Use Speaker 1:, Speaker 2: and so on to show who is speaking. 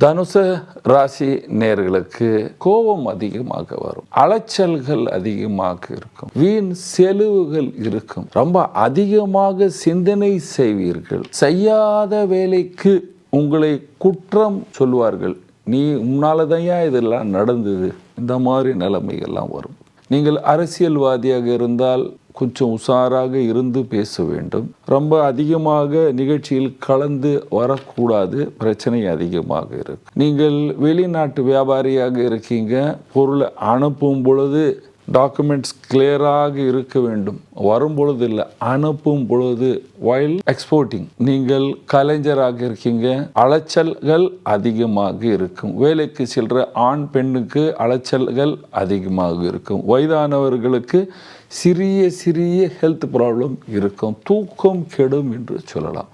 Speaker 1: தனுசு
Speaker 2: ராசி நேயர்களுக்கு கோபம் அதிகமாக வரும், அலைச்சல்கள் அதிகமாக இருக்கும், வீண் செலவுகள் இருக்கும், ரொம்ப அதிகமாக சிந்தனை செய்வீர்கள், செய்யாத வேலைக்கு உங்களை குற்றம் சொல்வார்கள், நீ உன்னாலதான் இதெல்லாம் நடந்தது, இந்த மாதிரி நிலைமைகள்லாம் வரும். நீங்கள் அரசியல்வாதியாக இருந்தால் கொஞ்சம் உஷாராக இருந்து பேச வேண்டும். ரொம்ப அதிகமாக நிகழ்ச்சியில் கலந்து வரக்கூடாது, பிரச்சனை அதிகமாக இருக்கு. நீங்கள் வெளிநாட்டு வியாபாரியாக இருக்கீங்க, பொருளை அனுப்பும் பொழுது டாக்குமெண்ட்ஸ் கிளியராக இருக்க வேண்டும். வரும் பொழுது இல்லை, அனுப்பும் பொழுது வைல் எக்ஸ்போர்ட்டிங். நீங்கள் கலைஞராக இருக்கீங்க, அலைச்சல்கள் அதிகமாக இருக்கும். வேலைக்கு செல்ற ஆண் பெண்ணுக்கு அலைச்சல்கள் அதிகமாக இருக்கும். வயதானவர்களுக்கு சிறிய ஹெல்த் ப்ராப்ளம் இருக்கும், தூக்கம் கெடும் என்று சொல்லலாம்.